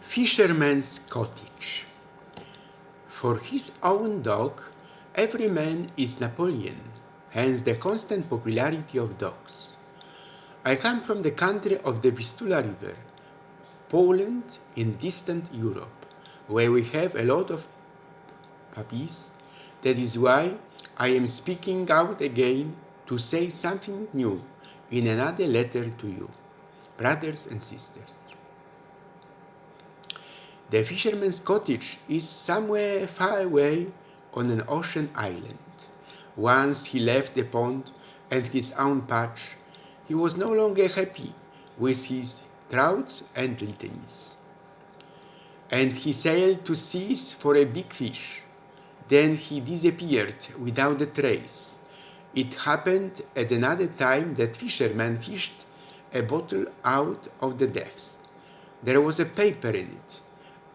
Fisherman's Cottage. For his own dog, every man is Napoleon, hence the constant popularity of dogs. I come from the country of the Vistula River, Poland in distant Europe, where we have a lot of puppies. That is why I am speaking out again to say something new in another letter to you, brothers and sisters. The fisherman's cottage is somewhere far away on an ocean island. Once he left the pond and his own patch, he was no longer happy with his trouts and litanies. And he sailed to seas for a big fish. Then he disappeared without a trace. It happened at another time that fisherman fished a bottle out of the depths. There was a paper in it,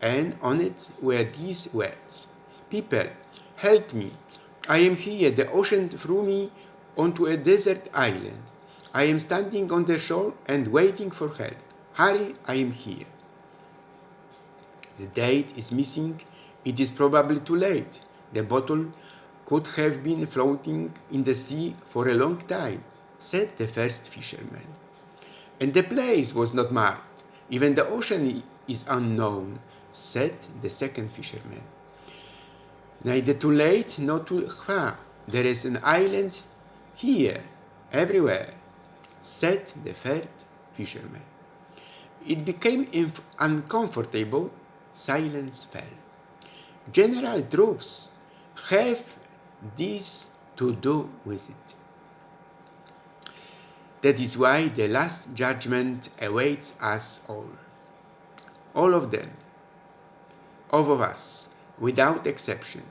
and on it were these words: "People, help me. I am here. The ocean threw me onto a desert island. I am standing on the shore and waiting for help. Hurry, I am here." The date is missing. It is probably too late. The bottle could have been floating in the sea for a long time, said the first fisherman. And the place was not marked. Even the ocean is unknown, said the second fisherman. Neither too late nor too far. There is an island here, everywhere, said the third fisherman. It became uncomfortable. Silence fell. General truths have this to do with it. That is why the last judgment awaits us all. All of them. All of us, without exception.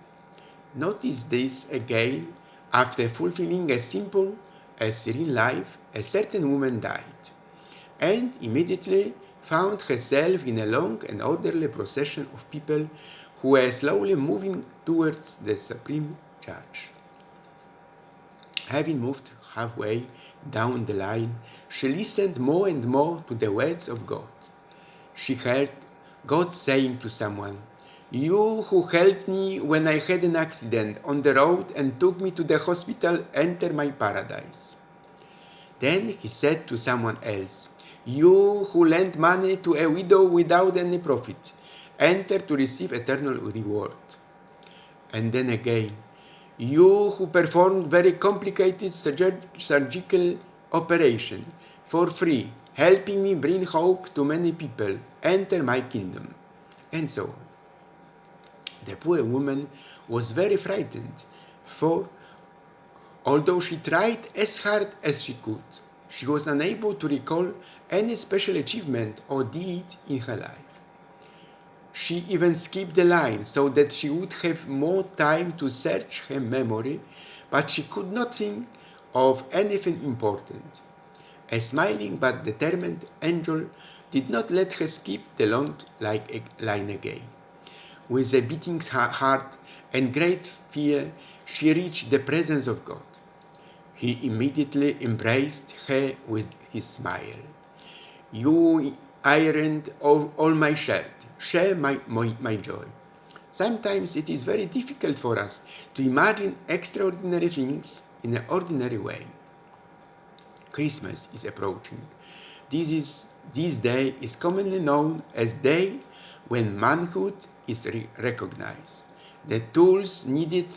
Notice this again. After fulfilling a simple, a serene life, a certain woman died, and immediately found herself in a long and orderly procession of people who were slowly moving towards the supreme judge. Having moved halfway down the line, she listened more and more to the words of God. She heard God saying to someone, "You who helped me when I had an accident on the road and took me to the hospital, enter my paradise." Then he said to someone else, "You who lent money to a widow without any profit, enter to receive eternal reward." And then again, "You who performed very complicated surgical operation for free, helping me bring hope to many people, enter my kingdom." And so on. The poor woman was very frightened, for although she tried as hard as she could, she was unable to recall any special achievement or deed in her life. She even skipped the line so that she would have more time to search her memory, but she could not think of anything important. A smiling but determined angel did not let her skip the long line again. With a beating heart and great fear, she reached the presence of God. He immediately embraced her with his smile. "You ironed all my shirt. Share my joy." Sometimes it is very difficult for us to imagine extraordinary things in an ordinary way. Christmas is approaching. This day is commonly known as day when manhood is recognized, the tools needed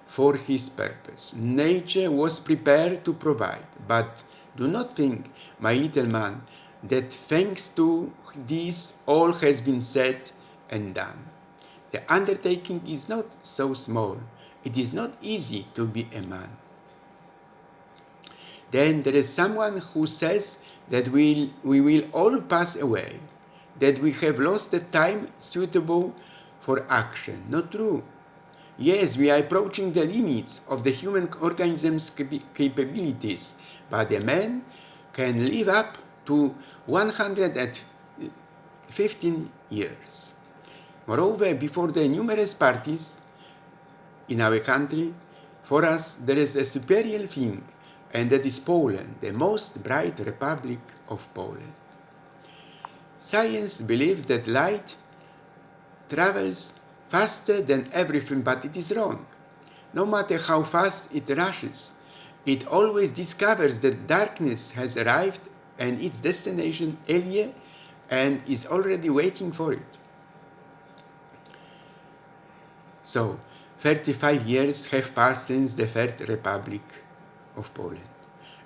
for his purpose. Nature was prepared to provide, but do not think, my little man, that thanks to this all has been said and done. The undertaking is not so small. It is not easy to be a man. Then there is someone who says that we will all pass away, that we have lost the time suitable for action. Not true. Yes, we are approaching the limits of the human organism's capabilities, but a man can live up to 115 years. Moreover, before the numerous parties in our country, for us there is a superior thing, and that is Poland, the most bright republic of Poland. Science believes that light travels faster than everything, but it is wrong. No matter how fast it rushes, it always discovers that darkness has arrived and its destination earlier and is already waiting for it. So, 35 years have passed since the Third Republic of Poland.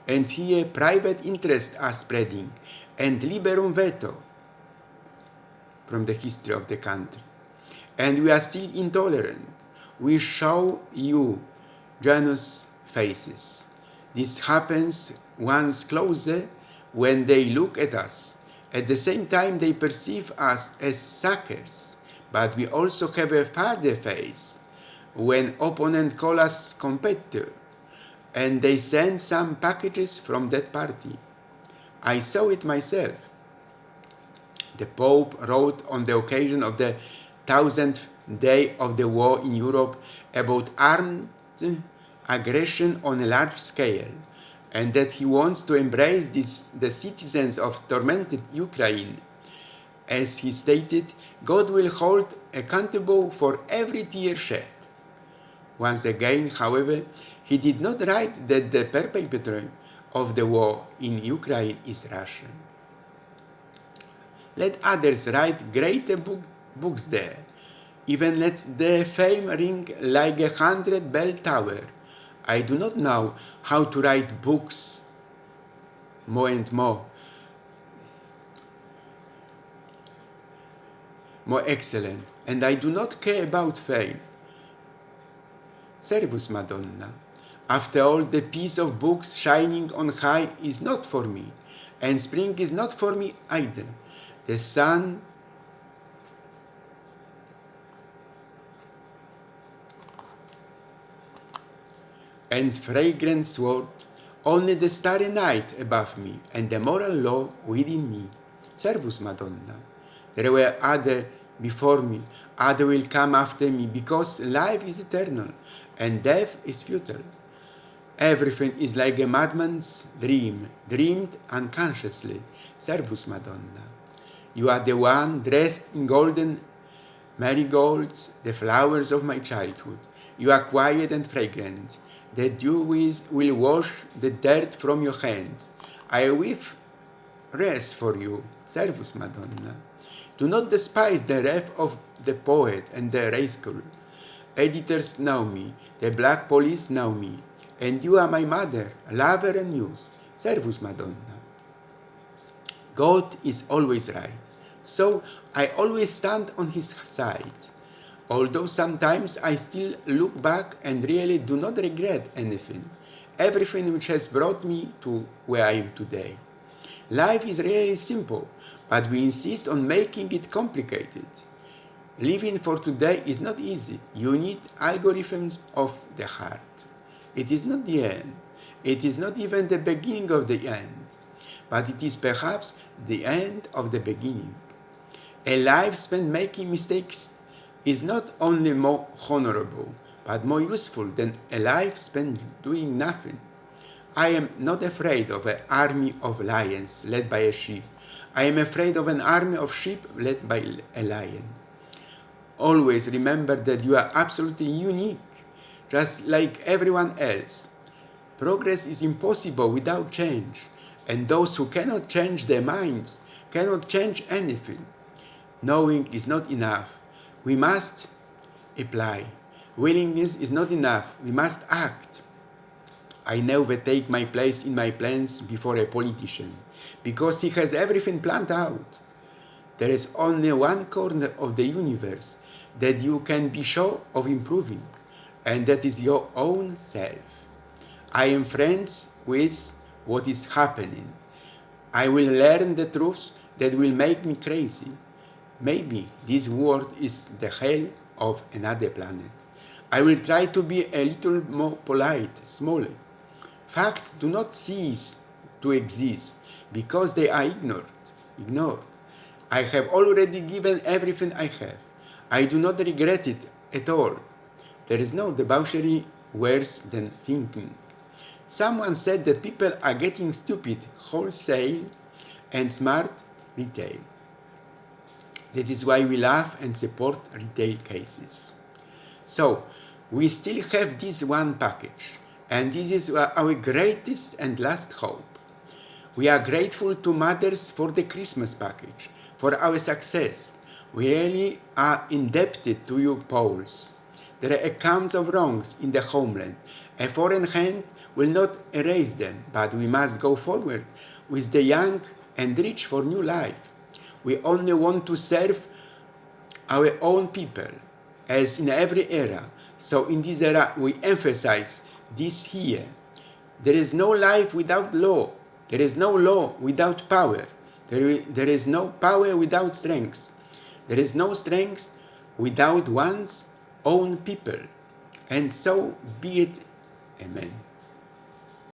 And here private interests are spreading and liberum veto from the history of the country. And we are still intolerant. We show you Janus faces. This happens once closer when they look at us. At the same time, they perceive us as suckers. But we also have a further face when opponents call us competitor, and they send some packages from that party. I saw it myself. The Pope wrote on the occasion of the 1000th day of the war in Europe about armed aggression on a large scale, and that he wants to embrace the citizens of tormented Ukraine. As he stated, God will hold accountable for every tear shed. Once again, however, he did not write that the perpetrator of the war in Ukraine is Russian. Let others write greater books there. Even let their fame ring like 100 bell tower. I do not know how to write books more and more excellent, and I do not care about fame. Servus, Madonna. After all, the piece of books shining on high is not for me, and spring is not for me either. The sun and fragrant sword, only the starry night above me, and the moral law within me. Servus, Madonna. There were other before me, other will come after me, because life is eternal, and death is futile. Everything is like a madman's dream, dreamed unconsciously. Servus, Madonna. You are the one dressed in golden marigolds, the flowers of my childhood. You are quiet and fragrant. The dew will wash the dirt from your hands. I weep rest for you. Servus, Madonna. Do not despise the wrath of the poet and the rascal. Editors know me, the black police know me, and you are my mother, lover and muse. Servus, Madonna. God is always right, so I always stand on his side. Although sometimes I still look back and really do not regret anything, everything which has brought me to where I am today. Life is really simple, but we insist on making it complicated. Living for today is not easy. You need algorithms of the heart. It is not the end. It is not even the beginning of the end, but it is perhaps the end of the beginning. A life spent making mistakes is not only more honorable, but more useful than a life spent doing nothing. I am not afraid of an army of lions led by a sheep. I am afraid of an army of sheep led by a lion. Always remember that you are absolutely unique, just like everyone else. Progress is impossible without change, and those who cannot change their minds cannot change anything. Knowing is not enough. We must apply. Willingness is not enough. We must act. I never take my place in my plans before a politician, because he has everything planned out. There is only one corner of the universe that you can be sure of improving, and that is your own self. I am friends with what is happening. I will learn the truths that will make me crazy. Maybe this world is the hell of another planet. I will try to be a little more polite, smaller. Facts do not cease to exist because they are ignored. I have already given everything I have. I do not regret it at all. There is no debauchery worse than thinking. Someone said that people are getting stupid wholesale and smart retail. That is why we love and support retail cases. So, we still have this one package, and this is our greatest and last hope. We are grateful to mothers for the Christmas package, for our success. We really are indebted to you Poles. There are accounts of wrongs in the homeland. A foreign hand will not erase them, but we must go forward with the young and reach for new life. We only want to serve our own people, as in every era. So in this era we emphasize this here. There is no life without law. There is no law without power. There is no power without strength. There is no strength without one's own people. And so be it. Amen.